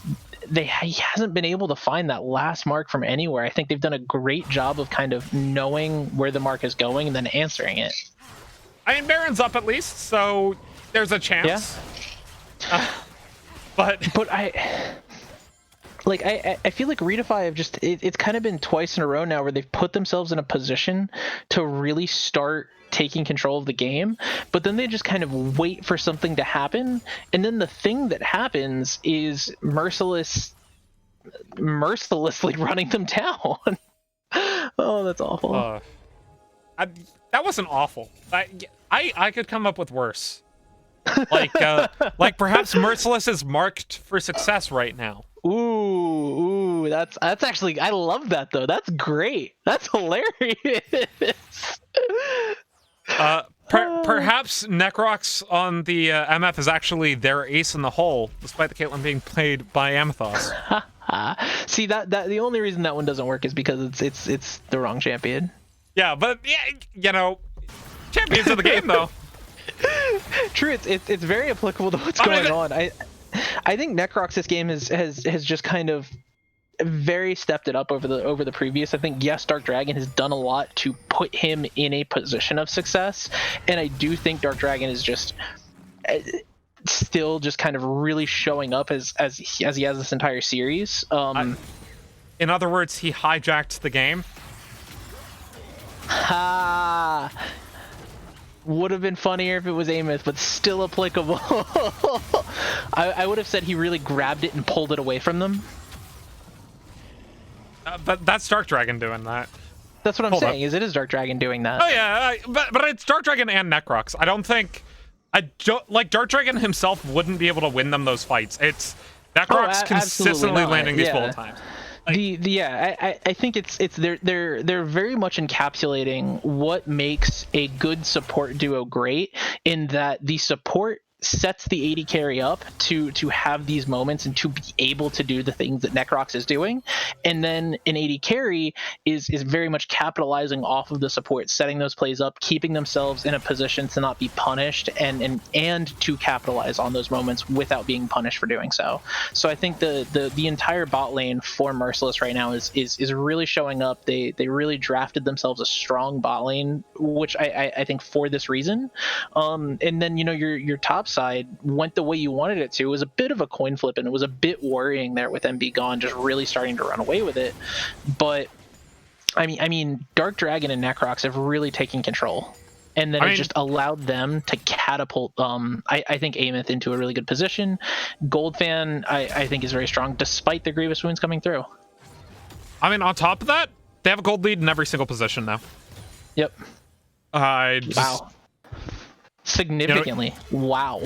he hasn't been able to find that last mark from anywhere. I think they've done a great job of kind of knowing where the mark is going and then answering it. Baron's up at least, so there's a chance. Yeah. But I feel like ReDefy have just it's kind of been twice in a row now where they've put themselves in a position to really start taking control of the game, but then they just kind of wait for something to happen, and then the thing that happens is mercilessly running them down. Oh, that's awful. That wasn't awful. I could come up with worse. Like perhaps Merciless is marked for success right now. Ooh, that's actually, I love that though. That's great. That's hilarious. Perhaps Necrox on the MF is actually their ace in the hole, despite the Caitlyn being played by Amethyst. See, that the only reason that one doesn't work is because it's the wrong champion. Yeah, but yeah, you know, champions of the game though. True, it's very applicable to what's going on. I think Necrox this game has just kind of very stepped it up over the previous. I think, yes, Dark Dragon has done a lot to put him in a position of success, and I do think Dark Dragon is just still just kind of really showing up as he has this entire series. In other words, he hijacked the game. Would have been funnier if it was Amos, but still applicable. I would have said he really grabbed it and pulled it away from them. But that's Dark Dragon doing that. That's what I'm saying. Is it is Dark Dragon doing that? Oh yeah, but it's Dark Dragon and Necrox. I don't like Dark Dragon himself wouldn't be able to win them those fights. It's Necrox consistently landing these bullet times. I think they're very much encapsulating what makes a good support duo great, in that the support sets the AD carry up to have these moments and to be able to do the things that Necrox is doing, and then an AD carry is very much capitalizing off of the support, setting those plays up, keeping themselves in a position to not be punished, and to capitalize on those moments without being punished for doing so. So I think the entire bot lane for Merciless right now is really showing up. They really drafted themselves a strong bot lane, which I think for this reason. And then your top side went the way you wanted it to. It was a bit of a coin flip, and it was a bit worrying there with MB gone, just really starting to run away with it. But I mean, Dark Dragon and Necrox have really taken control, and then it just allowed them to catapult. I think Amos into a really good position. Goldfan, I think, is very strong despite the Grievous wounds coming through. I mean, on top of that, they have a gold lead in every single position now. Yep. Wow. Significantly. Wow.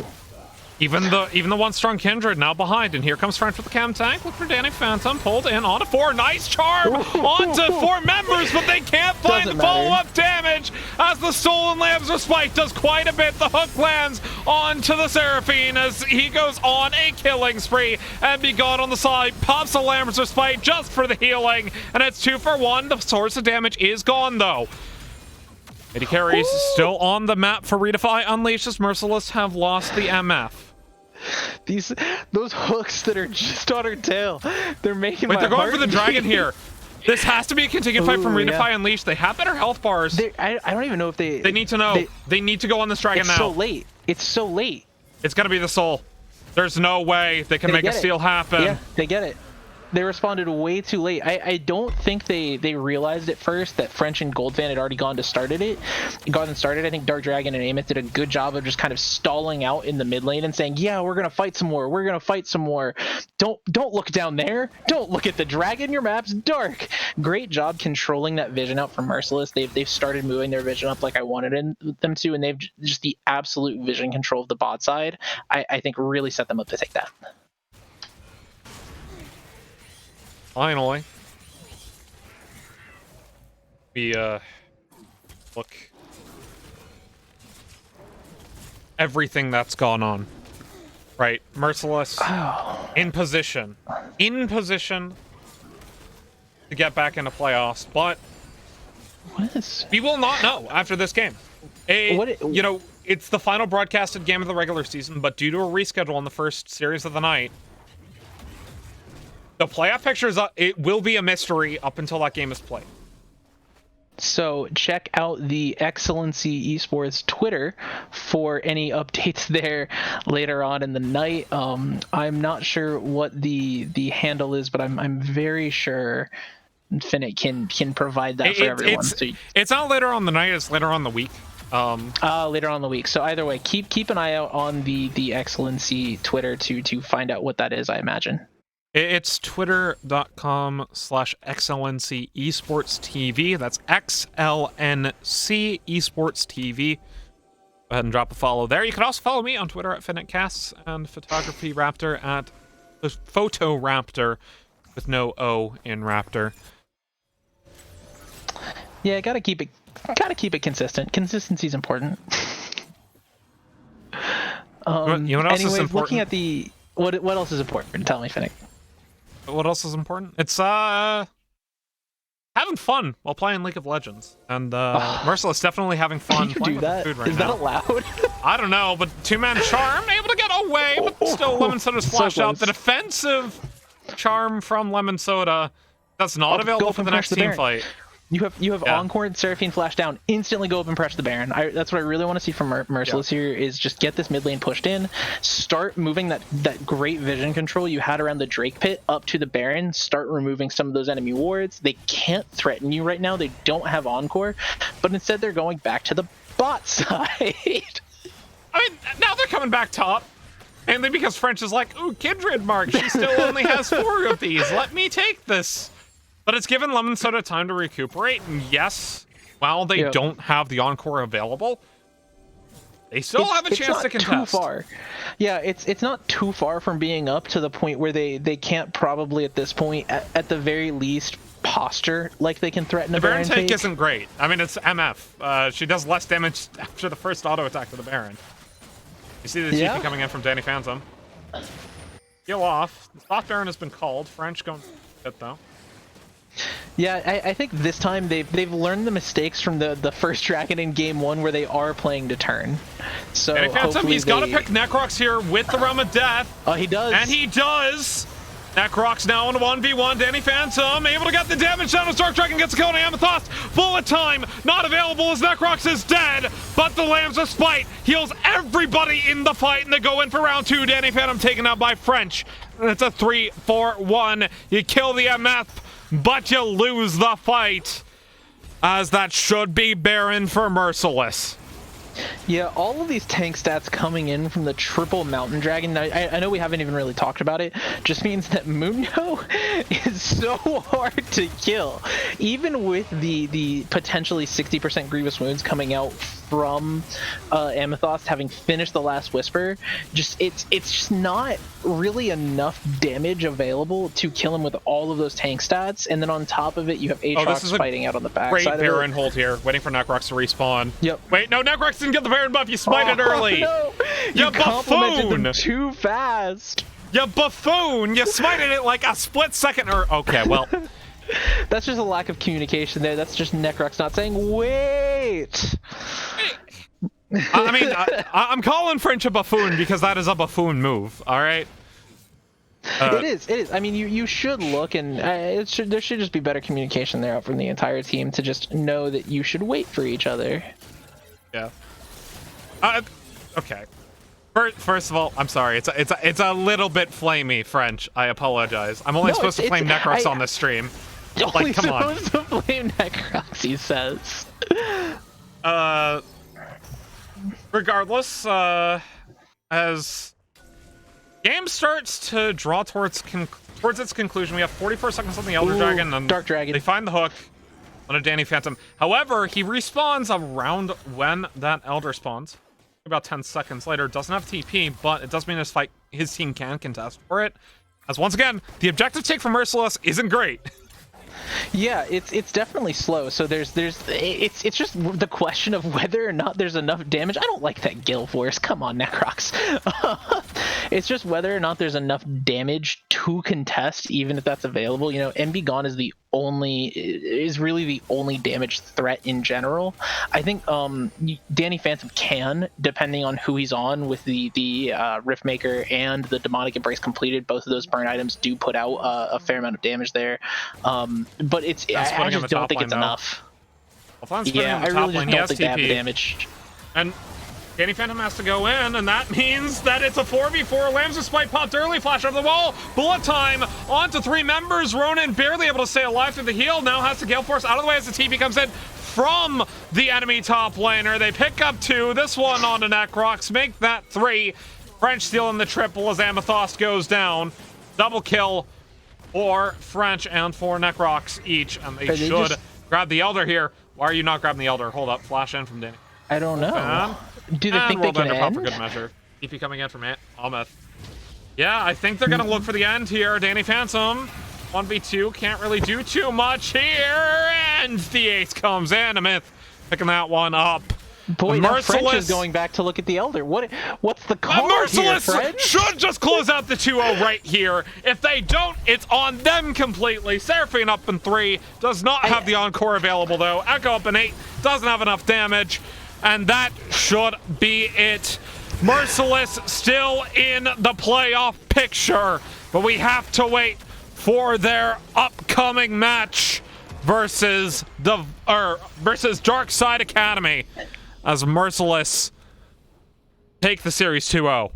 Even the one strong Kindred now behind, and here comes French with the cam tank. Look for Danny Phantom, pulled in onto 4. Nice charm onto 4 members, but they can't find the follow-up damage as the Stolen Lambs Respite does quite a bit. The hook lands onto the Seraphine as he goes on a killing spree, and Be Gone on the side pops a Lambs Respite just for the healing, and it's 2 for 1. The source of damage is gone though. AD carries still on the map for ReDefy. Unleashed as Merciless have lost the MF. Those hooks that are just on her tail, they're making my they're going heart for the dragon here. This has to be a continued fight from ReDefy. Unleashed. They have better health bars. I don't even know if they need to know. They need to go on this dragon now. It's so late. It's so late. It's gonna be the soul. There's no way they can make a steal happen. Yeah, they get it. They responded way too late. I don't think they realized at first that French and Goldfan had already gone and started. I think Dark Dragon and Amos did a good job of just kind of stalling out in the mid lane and saying, yeah, we're gonna fight some more. We're gonna fight some more. Don't look down there. Don't look at the dragon. Your map's dark. Great job controlling that vision out from Merciless. They've started moving their vision up like I wanted them to, and they've just the absolute vision control of the bot side. I think really set them up to take that. Finally, we look everything that's gone on. Right, Merciless in position to get back into playoffs, but we will not know after this game. It's the final broadcasted game of the regular season, but due to a reschedule on the first series of the night, the playoff picture it will be a mystery up until that game is played. So check out the Excellency Esports Twitter for any updates there later on in the night. I'm not sure what the handle is, but I'm very sure Finnick can provide that for everyone. It's not later on the night; it's later on the week. Later on the week. So either way, keep an eye out on the Excellency Twitter to find out what that is. I imagine. It's twitter.com/excellency esports TV. That's XLNC esports TV. Go ahead and drop a follow there. You can also follow me on Twitter at FinnickCasts and Photography Raptor at the Photo Raptor with no O in Raptor. Yeah, gotta keep it consistent. Consistency is important. You know what else is important? Looking at the what else is important? Tell me, Finnick. What else is important? It's having fun while playing League of Legends, and Merciless definitely having fun. You do that? Food right is now. That allowed? I don't know, but two-man charm able to get away, but still Lemon Soda's flashed out. The defensive charm from Lemon Soda that's not available for the next team fight. You have Encore and Seraphine flash down, instantly go up and press the Baron. That's what I really want to see from Merciless here, is just get this mid lane pushed in, start moving that great vision control you had around the Drake pit up to the Baron, start removing some of those enemy wards. They can't threaten you right now, they don't have Encore, but instead they're going back to the bot side. I mean, now they're coming back top, mainly because French is like, ooh, Kindred Mark, she still only has 4 of these, let me take this. But it's given Lemon Soda time to recuperate, and yes, while they don't have the Encore available, they still have a chance to contest. Too far. Yeah, it's not too far from being up to the point where they can't probably at this point, at the very least, posture like they can threaten a Baron. The Baron take isn't great. I mean, it's MF. She does less damage after the first auto attack to the Baron. You see the TP coming in from Danny Phantom. Heal off. The Spot Baron has been called. French going hit though. Yeah, I think this time they've learned the mistakes from the first Dragon in game 1 where they are playing to turn. So Danny Phantom, he's got to pick Necrox here with the Realm of Death. Oh, he does. And he does. Necrox now in a 1v1. Danny Phantom able to get the damage down as Dark Dragon gets a kill on Amethyst. Bullet time not available as Necrox is dead, but the Lambs of Spite heals everybody in the fight, and they go in for round 2. Danny Phantom taken out by French. And it's a 3-4-1. You kill the MF, but you lose the fight, as that should be Baron for Merciless. Yeah, all of these tank stats coming in from the triple Mountain Dragon, I know we haven't even really talked about it, just means that Mundo is so hard to kill. Even with the potentially 60% Grievous Wounds coming out from Amethyst having finished the last Whisper, it's just not really enough damage available to kill him with all of those tank stats, and then on top of it you have Aatrox fighting out on the back great side Baron hold here, waiting for Necrox to respawn. Yep. Wait, no, Necrox didn't get the Baron buff, you smited early! No. You complimented buffoon! them too fast! You buffoon! You smited it like a split second, or okay, well... That's just a lack of communication there. That's just Necrox not saying, wait! I mean, I'm calling French a buffoon because that is a buffoon move, alright? It is. I mean, you should look, and there should just be better communication there from the entire team to just know that you should wait for each other. Yeah. Okay. First of all, I'm sorry. It's a little bit flamey, French. I apologize. I'm only supposed to flame Necrox on this stream. Only come on. supposed to flame Necrox, he says. Regardless, as game starts to draw towards its conclusion, we have 44 seconds on the Elder Dragon, and Dark Dragon. They find the hook on a Danny Phantom. However, he respawns around when that Elder spawns. About 10 seconds later, doesn't have TP, but it does mean his team can contest for it. As once again, the objective take from Merciless isn't great. Yeah, it's definitely slow. So it's just the question of whether or not there's enough damage. I don't like that Gale Force. Come on, Necrox. It's just whether or not there's enough damage to contest, even if that's available. You know, MB Gone is really the only damage threat in general. I think Danny Phantom can, depending on who he's on, with the Riftmaker and the Demonic Embrace completed. Both of those burn items do put out a fair amount of damage there. But I just don't think it's enough. Alphonse putting Yeah, on the I top really lane. just He don't has think they have the TP. damage. And Danny Phantom has to go in, and that means that it's a 4v4. Lambs of Spite popped early, flash over the wall. Bullet time onto 3 members. Ronan barely able to stay alive through the heal. Now has to Gale Force out of the way as the TP comes in from the enemy top laner. They pick up 2. This one onto Necrox. Make that 3. French stealing the triple as Amethyst goes down. Double kill for French and for Necrox each. And they should grab the Elder here. Why are you not grabbing the Elder? Hold up. Flash in from Danny. I don't know. Do they think they they can end? for good measure. TP coming in from Almeth. Yeah, I think they're going to look for the end here. Danny Phantom, 1v2, can't really do too much here. And the ace comes in. Amith picking that one up. Boy, now French is going back to look at the Elder. What's the call Merciless here, French? should just close out the 2-0 right here. If they don't, it's on them completely. Seraphine up in 3. Does not have the Encore available, though. Echo up in 8. Doesn't have enough damage. And that should be it. Merciless still in the playoff picture. But we have to wait for their upcoming match versus Dark Side Academy as Merciless take the series 2-0.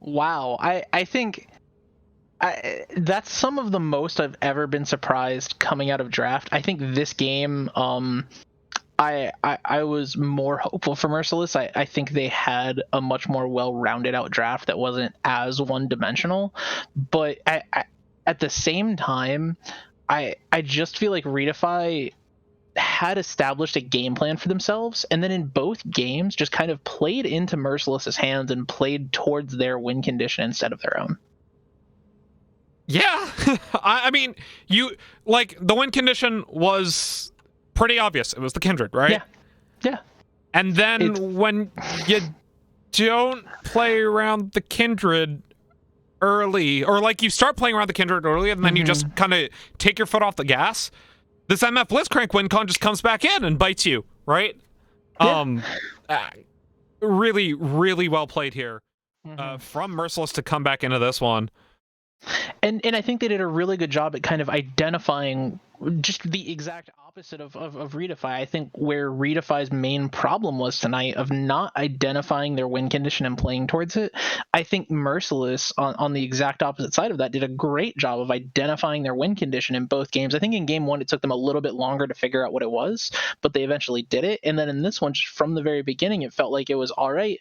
Wow, I think that's some of the most I've ever been surprised coming out of draft. I think this game, I was more hopeful for Merciless. I think they had a much more well-rounded out draft that wasn't as one-dimensional. But at the same time, I just feel like ReDefy had established a game plan for themselves, and then in both games just kind of played into Merciless's hands and played towards their win condition instead of their own. Yeah, I mean, the win condition was pretty obvious. It was the Kindred, right? Yeah. And then when you don't play around the Kindred early, or like you start playing around the Kindred early, and then you just kind of take your foot off the gas, this MF Blitzcrank win con just comes back in and bites you, right? Yeah. Really, really well played here from Merciless to come back into this one. And I think they did a really good job at kind of identifying just the exact opposite of ReDefy. I think where ReDefy's main problem was tonight of not identifying their win condition and playing towards it. I think Merciless on the exact opposite side of that did a great job of identifying their win condition in both games. I think in game 1 it took them a little bit longer to figure out what it was, but they eventually did it. And then in this one, just from the very beginning, it felt like it was all right.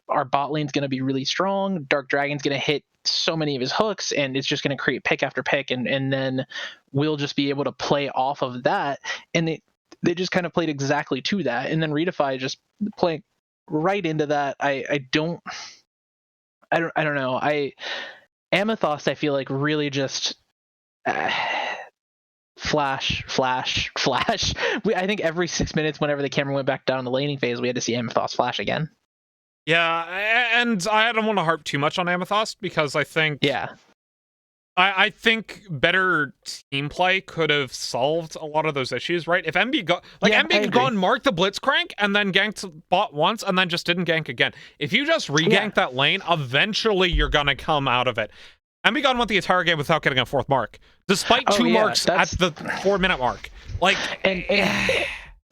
Our bot lane's going to be really strong. Dark Dragon's going to hit so many of his hooks, and it's just going to create pick after pick, and then we'll just be able to play off of that. And they just kind of played exactly to that, and then ReDefy just playing right into that. I don't know. Amethyst, I feel like really just flash. I think every 6 minutes, whenever the camera went back down the laning phase, we had to see Amethyst flash again. Yeah, and I don't want to harp too much on Amethyst because I think I think better team play could have solved a lot of those issues, right? If MB had gone mark the Blitzcrank and then ganked bot once and then just didn't gank again. If you just re-gank that lane, eventually you're gonna come out of it. MB Gon went the entire game without getting a 4th mark, despite 2 marks at the 4-minute mark. Like, and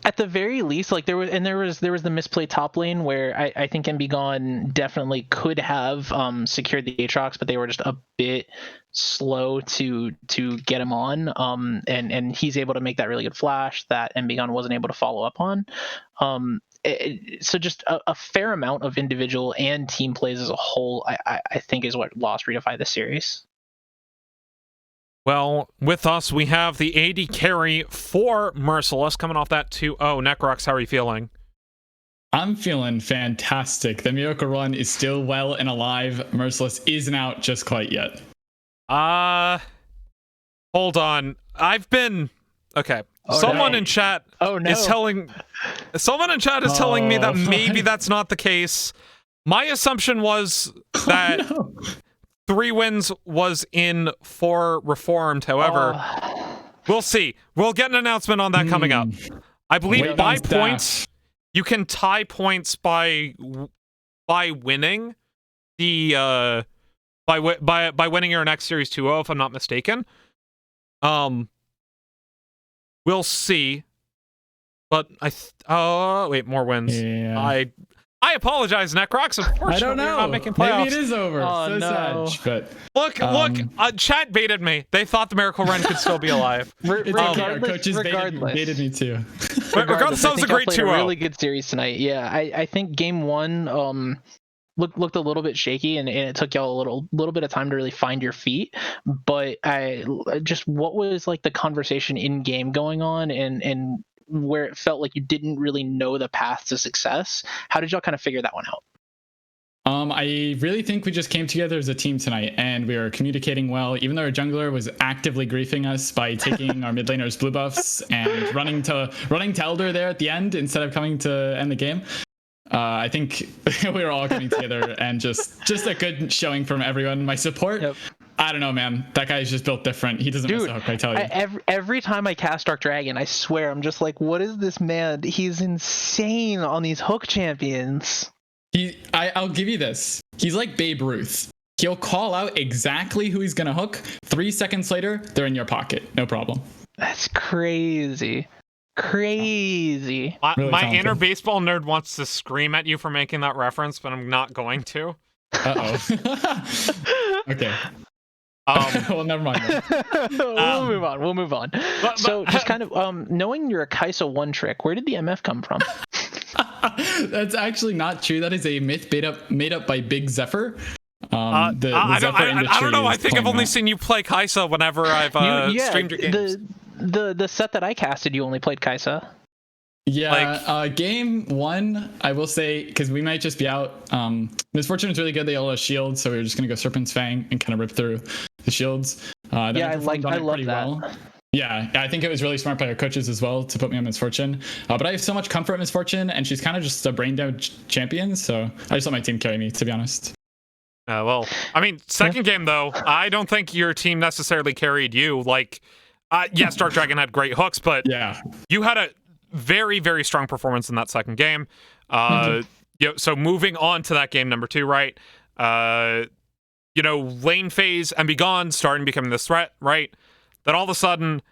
at the very least, like there was the misplay top lane where I think MB Gon definitely could have secured the Aatrox, but they were just a bit slow to get him on. And he's able to make that really good flash that MB Gon wasn't able to follow up on. So just a fair amount of individual and team plays as a whole, I think, is what lost ReDefy this series. Well, with us, we have the AD carry for Merciless coming off that 2-0. Necrox, how are you feeling? I'm feeling fantastic. The Miracle Run is still well and alive. Merciless isn't out just quite yet. Hold on. Okay. Someone in chat is telling me that maybe that's not the case. My assumption was that 3 wins was in 4 reformed. However, we'll see. We'll get an announcement on that coming up. I believe by points, you can tie points by winning the by winning your next series 2-0, if I'm not mistaken. We'll see. but oh wait, more wins. Yeah. I apologize, Necrox. Unfortunately, I don't know. You're not making playoffs. Maybe it is over. Oh, So no. sad. But Look, chat baited me. They thought the Miracle Run could still be alive. it's okay. Our coaches baited me too. Regardless, that was a great 2-0. A really good series tonight. Yeah, I think game one looked a little bit shaky, and it took y'all a little bit of time to really find your feet. But what was like the conversation in game going on, and where it felt like you didn't really know the path to success? How did y'all kind of figure that one out? I really think we just came together as a team tonight, and we were communicating well, even though our jungler was actively griefing us by taking our mid laner's blue buffs and running to Elder there at the end instead of coming to end the game. I think we were all coming together, and just a good showing from everyone. My support, Yep. I don't know, man. That guy's just built different. He doesn't miss a hook, I tell you. Every time I cast Dark Dragon, I swear I'm just like, what is this man? He's insane on these hook champions. I'll give you this. He's like Babe Ruth. He'll call out exactly who he's gonna hook. 3 seconds later, they're in your pocket. No problem. That's crazy. Crazy. Really my talented. inner baseball nerd wants to scream at you for making that reference, but I'm not going to. Okay. Well, never mind. We'll move on. So just kind of knowing you're a Kai'Sa one trick, where did the MF come from? That's actually not true. That is a myth made up by Big Zephyr. I don't know. I think I've only seen you play Kai'Sa whenever I've streamed your games. The set that I casted, you only played Kai'Sa. Yeah, game one, I will say, because we might just be out. Misfortune is really good. They all have shields, so we were just going to go Serpent's Fang and kind of rip through the shields. I love that. Well. Yeah, I think it was really smart by our coaches as well to put me on Misfortune. But I have so much comfort in Misfortune, and she's kind of just a brain dead champion, so I just let my team carry me, to be honest. Well, I mean, second game, though, I don't think your team necessarily carried you. Like, yes, Dark Dragon had great hooks, but yeah, you had a very, very strong performance in that second game. So moving on to that game number 2, right? Lane phase and Be Gone starting becoming this threat, right? Then all of a sudden,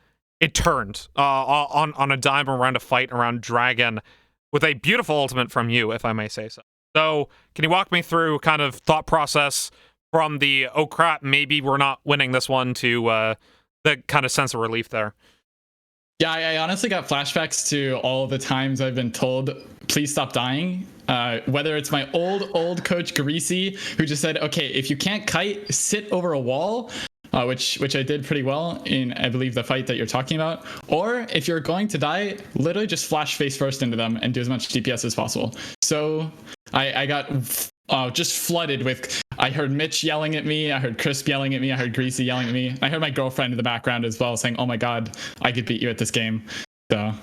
it turned on a dime around a fight around Dragon with a beautiful ultimate from you, if I may say so. So, can you walk me through kind of thought process from the, oh crap, maybe we're not winning this one, to the kind of sense of relief there? Yeah, I honestly got flashbacks to all the times I've been told, please stop dying. Whether it's my old coach, Greasy, who just said, okay, if you can't kite, sit over a wall. Which I did pretty well in, I believe, the fight that you're talking about. Or if you're going to die, literally just flash face first into them and do as much DPS as possible. So I got just flooded with, I heard Mitch yelling at me, I heard Crisp yelling at me, I heard Greasy yelling at me. I heard my girlfriend in the background as well saying, oh my god, I could beat you at this game. So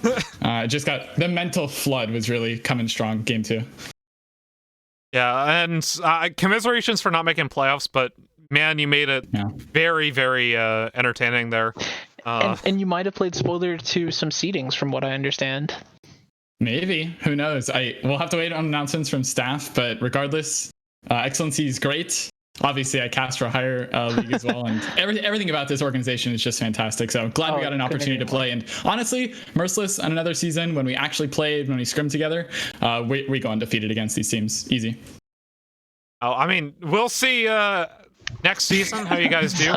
just got, the mental flood was really coming strong game 2. Yeah, and commiserations for not making playoffs, but man, you made it very, very entertaining there. And you might have played spoiler to some seedings, from what I understand. Maybe. Who knows? We'll have to wait on announcements from staff, but regardless, Excellency is great. Obviously, I cast for a higher league as well, and everything about this organization is just fantastic. So glad we got an opportunity to play. And honestly, Merciless on another season, when we actually played, when we scrimmed together, we go undefeated against these teams. Easy. Oh, I mean, we'll see next season how you guys do.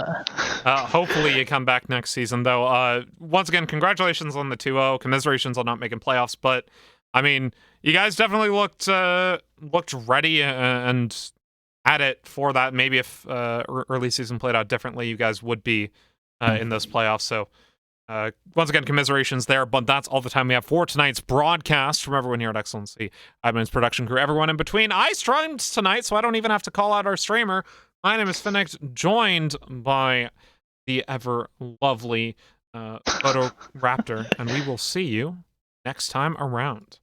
Hopefully you come back next season, though. Once again, congratulations on the 2-0. Commiserations on not making playoffs, but I mean, you guys definitely looked ready and at it for that. Maybe if early season played out differently, you guys would be in those playoffs. So once again, commiserations there, but that's all the time we have for tonight's broadcast. From everyone here at Excellency, admins, production crew, everyone in between. I streamed tonight, so I don't even have to call out our streamer. My name is Finnick, joined by the ever lovely Photo Raptor, and we will see you next time around.